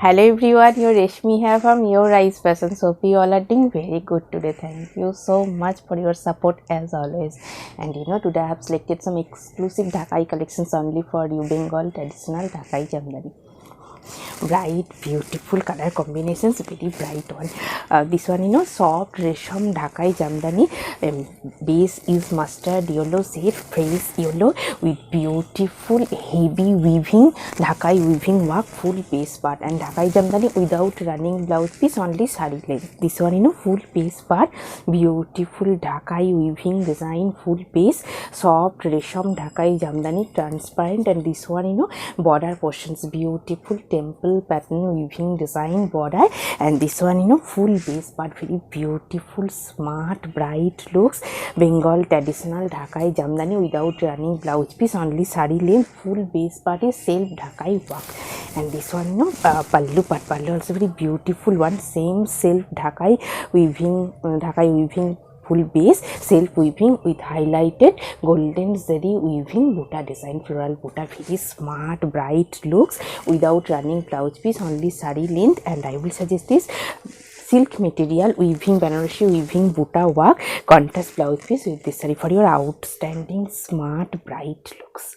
Hello everyone, your Reshmi here from Your Eyes Fashion. So we all are doing very good today. Thank you so much for your support as always. And today I have selected some exclusive Dhakai collections only for you, Bengal traditional Dhakai Jamdani. Bright, beautiful color combinations, very bright one. This one, soft resham Dhakai Jamdani. Base is mustard yellow, shade fresh yellow with beautiful heavy weaving Dhakai weaving work, full base part, and Dhakai Jamdani without running blouse piece, only sari length. This one, full base part, beautiful Dhakai weaving design, full base, soft resham Dhakai Jamdani, transparent, and this one, border portions, beautiful temple pattern weaving design border, and this one, full base part, very beautiful, smart, bright looks, Bengal traditional Dhakai Jamdani without running blouse piece, only sari length, full base part is self Dhakai work. And this one, pallu part, pallu also very beautiful one, same self Dhakai weaving full base, self weaving with highlighted golden zari weaving buta design, floral buta, very smart, bright looks without running blouse piece, only sari length. And I will suggest this silk material weaving, Banarasi weaving buta work, contrast blouse piece with this saree for your outstanding, smart, bright looks.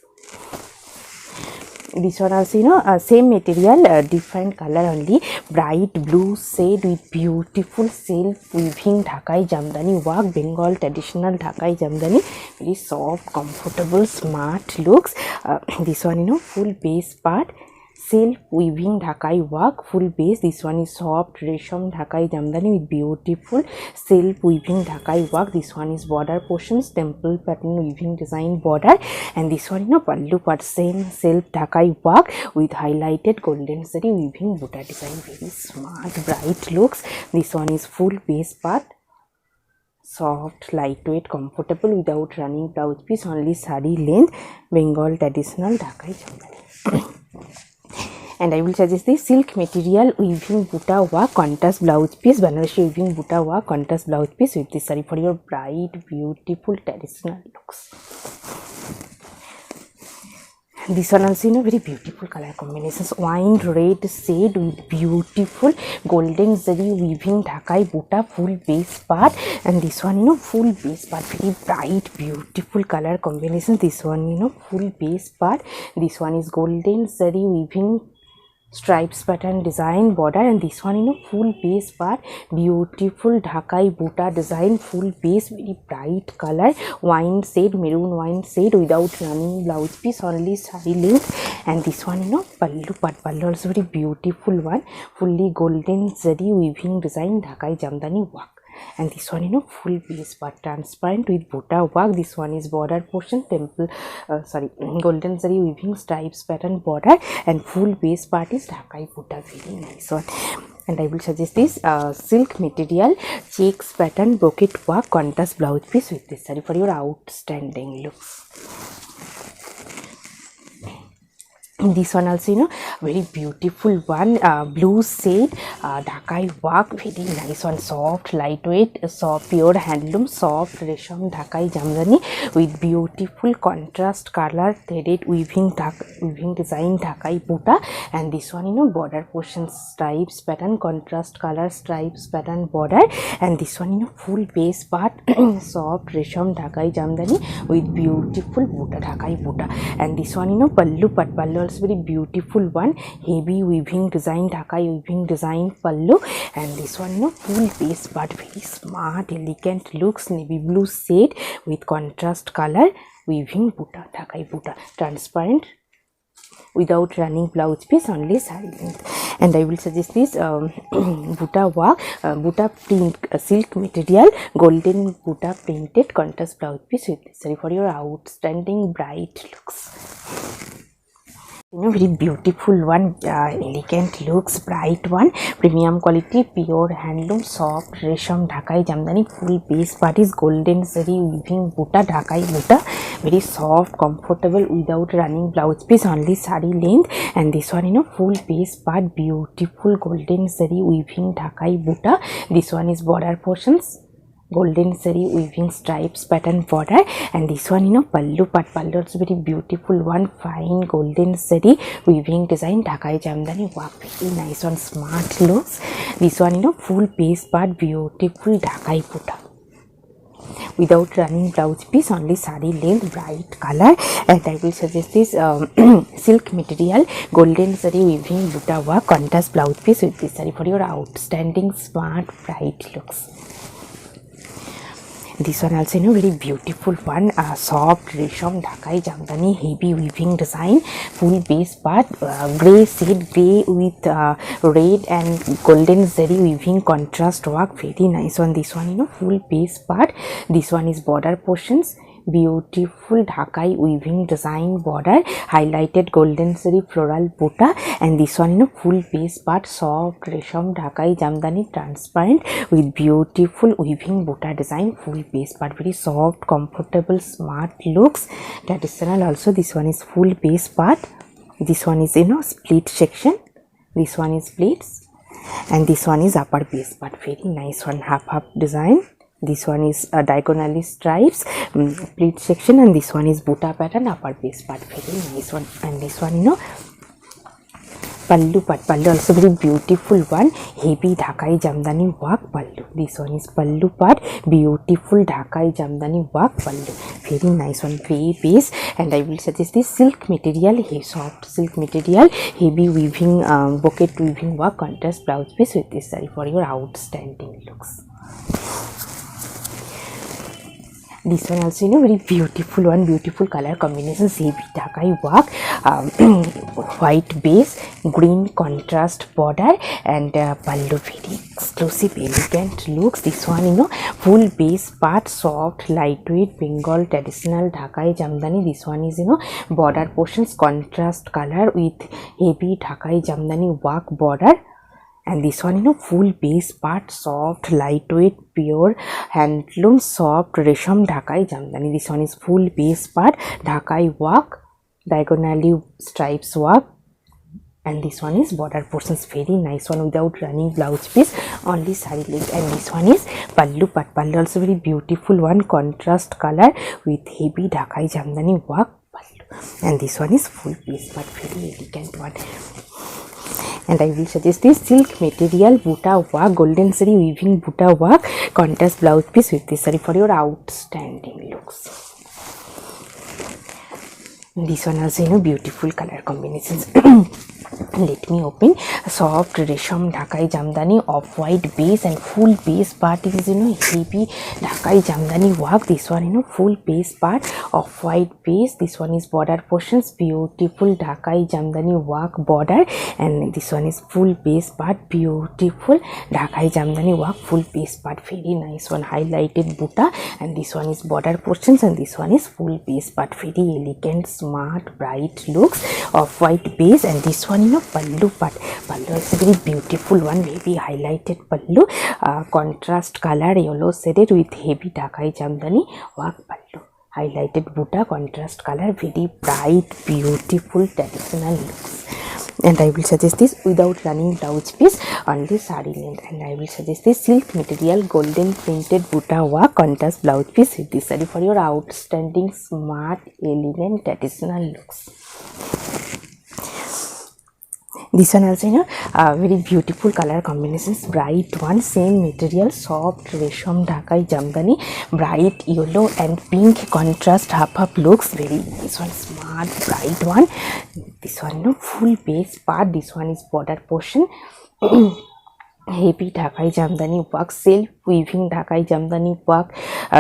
This one also, same material, different color only, bright blue shade with beautiful self weaving Dhakai Jamdani work, Bengal traditional Dhakai Jamdani, very soft, comfortable, smart looks. This one, full base part, self weaving Dhakai work, full base. This one is soft resham Dhakai Jamdani with beautiful self weaving Dhakai work. This one is border portions, temple pattern weaving design border, and this one, pallu part, same self Dhakai work with highlighted golden zari weaving buta design, very smart, bright looks. This one is full base part, soft, lightweight, comfortable without running blouse piece, only sari length, Bengal traditional Dhakai Jamdani. And I will suggest the silk material weaving buta work, contrast blouse piece, Banarasi weaving buta work, contrast blouse piece with this saree for your bright, beautiful traditional looks. This one also, very beautiful color combinations, wine red shade with beautiful golden zari weaving Dhakai buta, full base part, and this one, full base part, very bright, beautiful color combinations. This one, full base part, this one is golden zari weaving stripes pattern design border, and this one, full base part, beautiful Dhakai buta design, full base, very bright color, wine shade, maroon wine shade without running blouse piece, only sari length. And this one, pallu part, pallu also very beautiful one, fully golden zari weaving design Dhakai Jamdani work. And this one, full base part, transparent with buta work. This one is border portion, temple golden zari weaving stripes pattern border, and full base part is Dhakai buta, very nice one. And I will suggest this silk material checks pattern brocade work, contrast blouse piece with this saree for your outstanding looks. This one also, very beautiful one, blue shade Dhakai work, very nice one, soft, lightweight, soft, pure handloom, soft resham Dhakai Jamdani with beautiful contrast color threaded weaving design Dhakai buta. And this one, border portion stripes pattern, contrast color stripes pattern border, and this one, full base part, soft resham Dhakai Jamdani with beautiful buta, Dhakai buta. And this one, pallu part, pallu very beautiful one, heavy weaving design Dhakai weaving design pallu, and this one, full base part, very smart, elegant looks, navy blue shade with contrast color weaving buta, Dhakai buta, transparent without running blouse piece, only sari length. And I will suggest this buta work, buta print, silk material, golden buta printed contrast blouse piece with this saree for your outstanding bright looks. Very beautiful one, elegant looks, bright one, premium quality, pure handloom, soft resham Dhakai Jamdani, full base part is golden zari weaving buta, Dhakai buta, very soft, comfortable without running blouse piece, only sari length. And this one, full base part, beautiful golden zari weaving Dhakai buta. This one is border portions, golden zari weaving stripes pattern border, and this one pallu part. Pallu also very beautiful one, fine golden zari weaving design, Dhakai Jamdani. Wow, very nice one, smart looks. This one full base part, beautiful Dhakai buta without running blouse piece, only sari length, bright color. And I will suggest this silk material golden zari weaving buta work contrast blouse piece with this sari for your outstanding smart bright looks. This one also very beautiful one, soft resham Dhakai Jamdani heavy weaving design, full base part, grey shade, grey with red and golden zari weaving contrast work, very nice one. This one full base part. This one is border portions, beautiful Dhakai weaving design border, highlighted golden zari floral buta, and this one full base part, soft resham Dhakai Jamdani transparent with beautiful weaving buta design, full base part, very soft, comfortable, smart looks. Traditional also. This one is full base part. This one is split section. This one is splits, and this one is upper base part, very nice one, half design. This one is diagonally stripes, pleat section, and this one is buta pattern, upper base part, very nice one. And this one pallu part. Pallu also very beautiful one, heavy Dhakai Jamdani work pallu. This one is pallu part, beautiful Dhakai Jamdani work pallu, very nice one, grey base. And I will suggest this silk material, soft silk material, heavy weaving, bouquet weaving work, contrast blouse piece with this saree for your outstanding looks. This one also very beautiful one, beautiful color combinations, heavy Dhakai work, white base, green contrast border, and pallu, very exclusive elegant looks. This one full base part, soft lightweight Bengal traditional Dhakai Jamdani. This one is border portions, contrast color with heavy Dhakai Jamdani work border. And this one full base part, soft lightweight pure handloom soft resham Dhakai Jamdani. This one is full base part, Dhakai work, diagonally stripes work, and this one is border portions, very nice one, without running blouse piece, only sari length. And this one is pallu part. Pallu also very beautiful one, contrast color with heavy Dhakai Jamdani work pallu. And this one is full base part, very elegant one. And I will suggest this silk material buta work, golden zari weaving buta work, contrast blouse piece with this saree for your outstanding looks. This one also beautiful color combinations. Let me open. Soft resham Dhakai Jamdani, off-white base, and full base part is heavy Dhakai Jamdani work. This one full base part, off-white base. This one is border portions, beautiful Dhakai Jamdani work border, and this one is full base part, beautiful Dhakai Jamdani work, full base part, very nice one, highlighted buta. And this one is border portions, and this one is full base part, very elegant, smart, bright looks, off-white base. And this one pallu part. Pallu is a very beautiful one, heavy highlighted pallu, contrast color yellow shaded with heavy Dhakai Jamdani work pallu, highlighted buta, contrast color, very bright, beautiful traditional looks. And I will suggest this without running blouse piece, only sari length. And I will suggest this silk material golden printed buta work, contrast blouse piece with this saree for your outstanding smart, elegant traditional looks. This one also very beautiful color combinations, bright one, same material, soft resham Dhakai Jamdani, bright yellow and pink contrast half looks, very this one smart, bright one. This one full base part. This one is border portion, heavy Dhakai Jamdani work, self weaving Dhakai Jamdani work,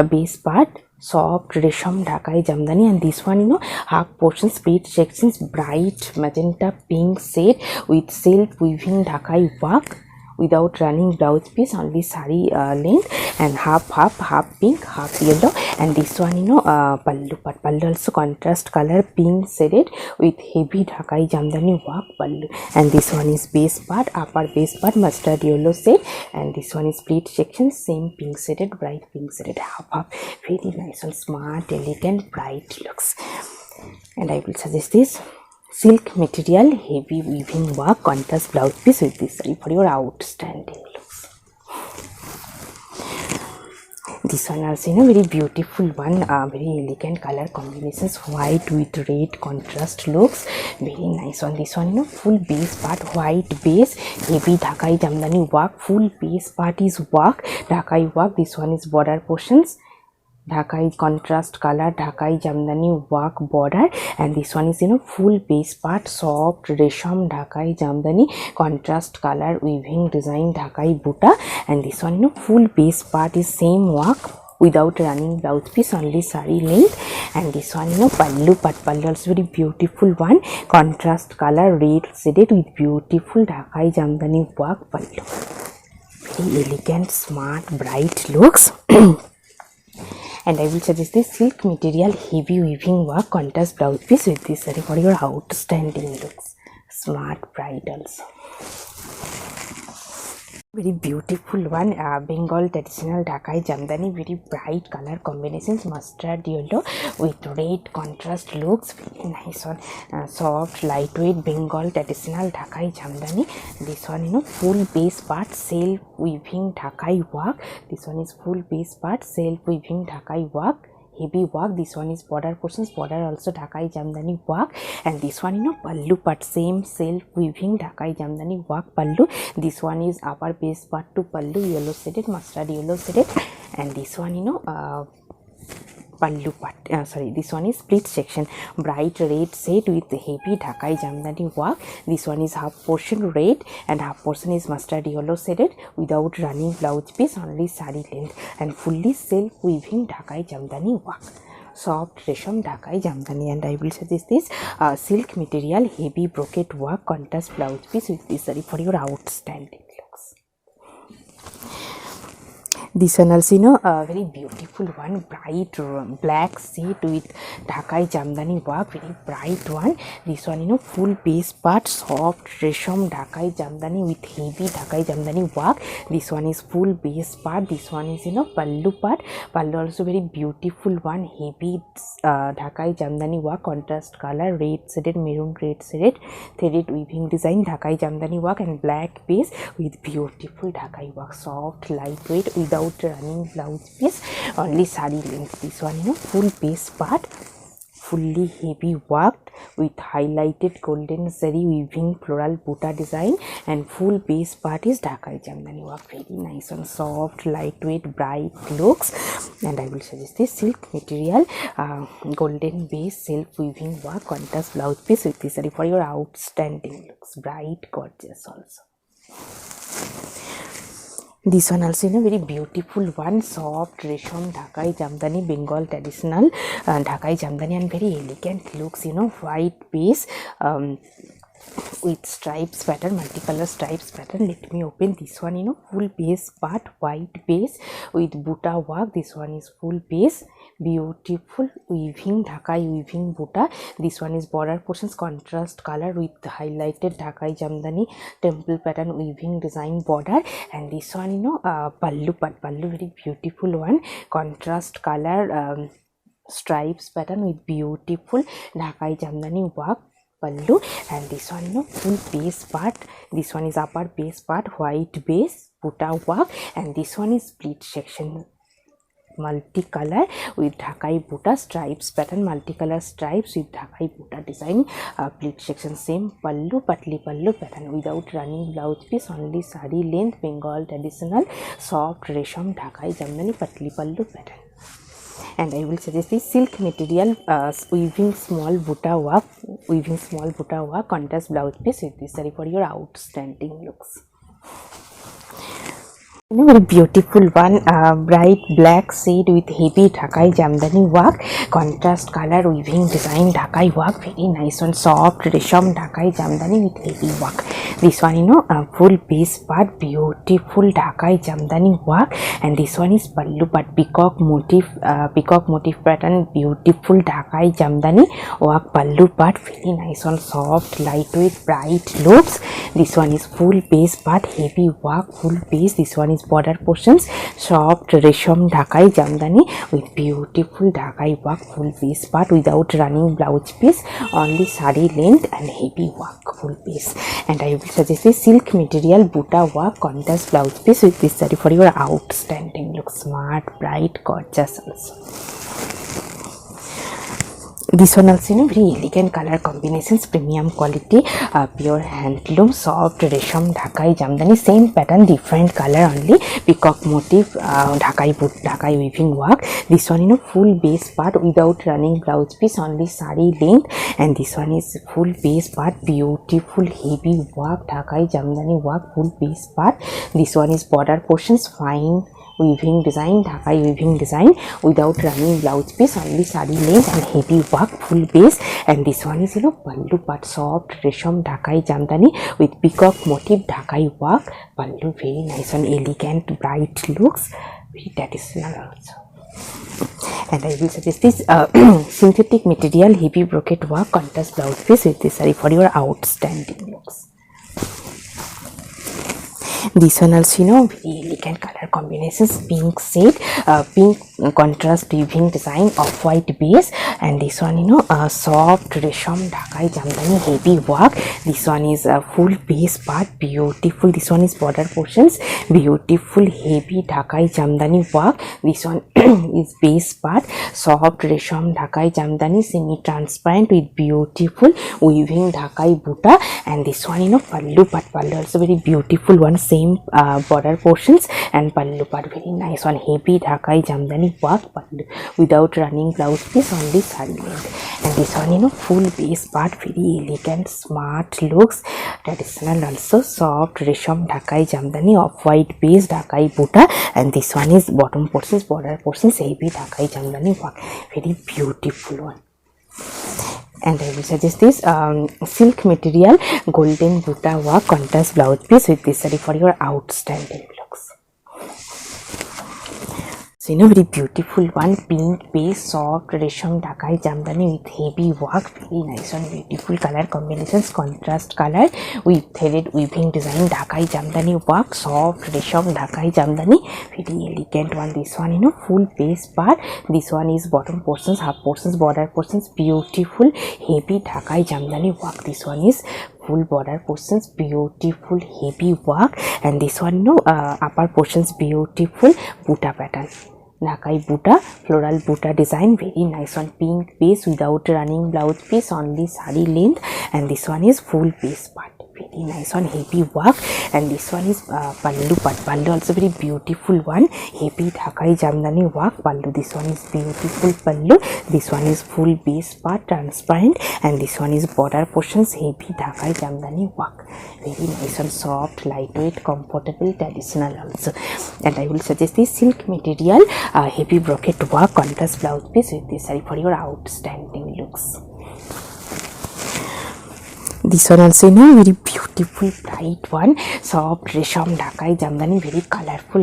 base part, soft resham Dhakai Jamdani. And this one half portion, split sections, bright magenta pink shade with self weaving Dhakai work, without running blouse piece, only sari length, and half pink, half yellow. And this one pallu part. Pallu also contrast color, pink shaded with heavy Dhakai Jamdani work pallu. And this one is base part, upper base part, mustard yellow shade. And this one is split section, same pink shaded, bright pink shaded, half, very nice and smart, elegant, bright looks. And I will suggest this silk material, heavy weaving work, contrast blouse piece with this saree for your outstanding looks. This one also, you know, very beautiful one, very elegant color combinations, white with red contrast looks very nice on this one. You know, full base part white base, heavy Dhakai Jamdani work, full base part is work, Dhakai work. This one is border portions, Dhakai contrast color, Dhakai Jamdani work border, and this one is, you know, full base part soft Resham Dhakai Jamdani contrast color weaving design Dhakai buta, and this one, you know, full base part is same work without running blouse piece, only sari length. And this one, you know, pallu part, pallu also very beautiful one, contrast color red shaded with beautiful Dhakai Jamdani work pallu, very elegant, smart, bright looks. And I will suggest this silk material heavy weaving work contrast blouse piece with this saree for your outstanding looks, smart, bright also. Very beautiful one, Bengal traditional Dhakai Jamdani, very bright color combinations, mustard yellow with red contrast looks very nice one, soft lightweight Bengal traditional Dhakai Jamdani. This one, you know, full base part self weaving Dhakai work. This one is full base part self weaving Dhakai work, heavy work. This one is border portions, border also Dhakai Jamdani work. And this one, you know, pallu part same self weaving Dhakai Jamdani work pallu. This one is upper base part to pallu, yellow shaded, mustard yellow shaded. And this one, you know, pallu part, this one is split section, bright red shade with heavy Dhakai Jamdani work. This one is half portion red and half portion is mustard yellow shaded without running blouse piece, only sari length, and fully self weaving Dhakai Jamdani work, soft Resham Dhakai Jamdani. And I will suggest this silk material heavy brocade work contrast blouse piece with this saree for your outstanding looks. This one also, you know, very beautiful one, bright black shade with Dhakai Jamdani work, very bright one. This one, you know, full base part soft Resham Dhakai Jamdani with heavy Dhakai Jamdani work. This one is full base part. This one is, you know, pallu part, pallu also very beautiful one, heavy Dhakai Jamdani work, contrast color red shaded, maroon red shaded, threaded weaving design Dhakai Jamdani work, and black base with beautiful Dhakai work, soft lightweight without running blouse piece, only sari length. This one, you know, full base part fully heavy worked with highlighted golden zari weaving floral buta design, and full base part is Dhakai Jamdani work, very nice and soft lightweight bright looks. And I will suggest this silk material golden base self weaving work contrast blouse piece with this saree for your outstanding looks, bright gorgeous also. This one also, you know, very beautiful one, soft Resham Dhakai Jamdani Bengal traditional Dhakai Jamdani, and very elegant looks, you know, white base with stripes pattern, multicolor stripes pattern. Let me open this one, you know, full base part white base with buta work. This one is full base, beautiful weaving Dhakai weaving buta. This one is border portions contrast color with highlighted Dhakai Jamdani temple pattern weaving design border. And this one, you know, pallu part, pallu very beautiful one, contrast color stripes pattern with beautiful Dhakai Jamdani work pallu. And this one, you know, full base part. This one is upper base part white base buta work, and this one is split section multicolor with Dhakai buta stripes pattern, multicolor stripes with Dhakai buta design, pleat section same pallu, patli pallu pattern without running blouse piece, only sari length, Bengal traditional soft Resham Dhakai Jamdani patli pallu pattern. And I will suggest this silk material weaving small buta work contrast blouse piece with this saree for your outstanding looks. Very beautiful one, bright black shade with heavy Dhakai Jamdani work, contrast color weaving design Dhakai work, very nice one, soft Resham Dhakai Jamdani with heavy work. This one, you know, full base part beautiful Dhakai Jamdani work, and this one is pallu part peacock motif pattern, beautiful Dhakai Jamdani work pallu part, very nice one, soft lightweight bright looks. This one is full base part heavy work, full base. This one is is border portions, soft resham dhakai jamdani with beautiful dhakai work, full piece part without running blouse piece, only sari length and heavy work, full piece. And I will suggest this silk material buta work contrast blouse piece with this saree for your outstanding look, smart, bright, gorgeous also. This one also, very elegant color combinations, premium quality, pure handloom, soft resham dhakai jamdani, same pattern, different color only, peacock motif, dhakai weaving work. This one, full base part without running blouse piece, only sari length, and this one is full base part, beautiful heavy work, dhakai jamdani work, full base part. This one is border portions, fine weaving design, dhakai weaving design without running blouse piece, only sari length and heavy work, full base. And this one is pallu part, soft resham dhakai jamdani with peacock motif, dhakai work, pallu, very nice one, elegant, bright looks, very traditional also. And I will suggest this synthetic material, heavy brocade work, contrast blouse piece with this saree for your outstanding looks. This one also, very elegant color combinations, pink shade, pink contrast weaving design, off-white base. And this one, soft resham dhakai jamdani, heavy work. This one is a full base part, beautiful. This one is border portions, beautiful heavy dhakai jamdani work. This one is base part, soft resham dhakai jamdani, semi-transparent with beautiful weaving dhakai buta. And this one, pallu part, pallu also very beautiful one, same border portions, and pallu part, very nice one, heavy dhakai jamdani work, pallu without running blouse piece, only sari length. And this one, full base part, very elegant, smart looks, traditional also, soft resham dhakai jamdani, off-white base, dhakai buta. And this one is bottom portions, border portions, heavy dhakai jamdani work, very beautiful one. And I will suggest this silk material, golden buta work, contrast blouse piece with this saree for your outstanding looks. So, very beautiful one, pink base, soft resham dhakai jamdani with heavy work, very nice one, beautiful color combinations, contrast color with threaded weaving design, dhakai jamdani work, soft resham dhakai jamdani, very elegant one. This one, full base part. This one is bottom portions, half portions, border portions, beautiful heavy dhakai jamdani work. This one is full border portions, beautiful heavy work. And this one, upper portions, beautiful buta pattern, dhakai buta, floral buta design, very nice one, pink base without running blouse piece, only sari length. And this one is full base part, very nice one, heavy work. And this one is pallu part, pallu also very beautiful one, heavy dhakai jamdani work, pallu. This one is beautiful pallu. This one is full base part, transparent. And this one is border portions, heavy dhakai jamdani work, very nice one, soft, lightweight, comfortable, traditional also. And I will suggest this silk material, heavy brocade work, contrast blouse piece with this saree for your outstanding looks. This one also, very beautiful, bright one, soft resham dhakai jamdani, very colorful,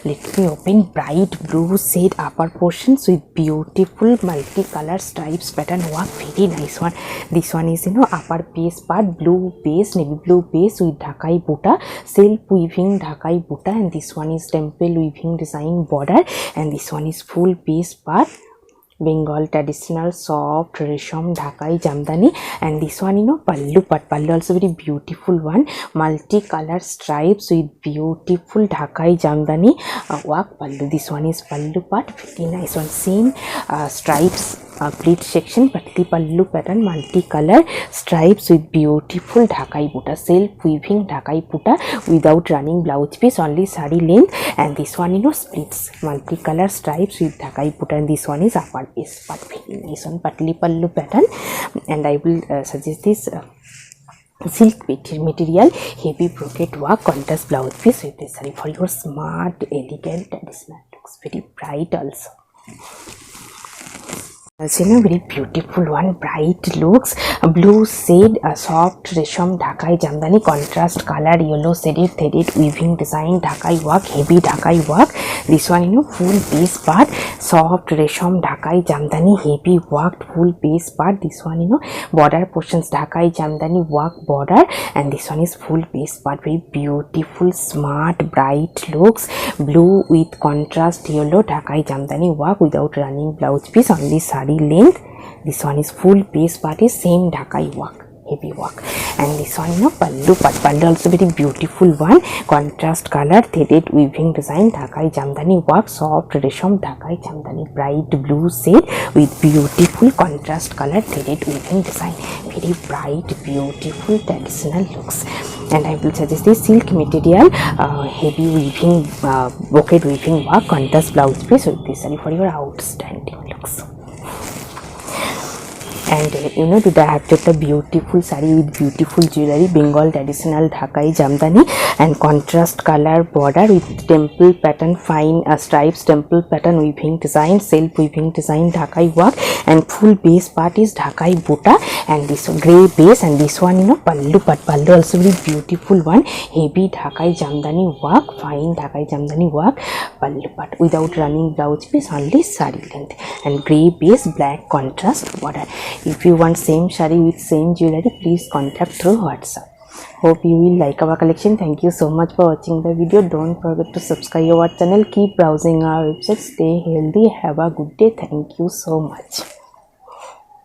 let me open, bright blue shade upper portions with beautiful multi-color stripes pattern work, very nice one. This one is, upper base part, blue base, navy blue base with dhakai buta, self weaving dhakai buta. And this one is temple weaving design border. And this one is full base part, Bengal traditional soft resham dhakai jamdani. And this one, pallu part, pallu also very beautiful one, multi-color stripes with beautiful dhakai jamdani work, pallu. This one is pallu part, very nice one, same stripes, pleat section, patli pallu pattern, multi-color stripes with beautiful dhakai buta, self weaving dhakai buta without running blouse piece, only sari length. And this one, splits, multi-color stripes with dhakai buta. And this one is upper base part, very nice one, patli pallu pattern. And I will suggest this silk material, heavy brocade work, contrast blouse piece with this saree for your smart, elegant, traditional looks, very bright also. Also, very beautiful one, bright looks, blue shade, soft resham dhakai jamdani, contrast color, yellow shaded threaded weaving design, dhakai work, heavy dhakai work. This one, full base part, soft resham Dhakai Jamdani heavy worked full base part. This one border portions Dhakai Jamdani work border, and this one is full base part. Very beautiful, smart, bright looks. Blue with contrast yellow Dhakai Jamdani work without running blouse piece, only sari length. This one is full base part, is same Dhakai work, heavy work. And this one pallu part. Pallu also very beautiful one, contrast color threaded weaving design Dhakai Jamdani work, soft resham Dhakai Jamdani, bright blue shade with beautiful contrast color threaded weaving design. Very bright, beautiful traditional looks. And I will suggest this silk material, heavy weaving, brocade weaving work, contrast blouse piece with this saree for your outstanding looks. And today I have just a beautiful saree with beautiful jewelry, Bengal traditional Dhakai Jamdani, and contrast color border with temple pattern, fine stripes, temple pattern weaving design, self weaving design Dhakai work, and full base part is Dhakai Butta, and this grey base. And this one pallu part. Pallu also very beautiful one, heavy Dhakai Jamdani work, fine Dhakai Jamdani work, pallu part without running blouse piece, only saree length, and grey base, black contrast border. If you want same saree with same jewelry, please contact through WhatsApp. Hope you will like our collection. Thank you so much for watching the video. Don't forget to subscribe our channel. Keep browsing our website. Stay healthy. Have a good day. Thank you so much.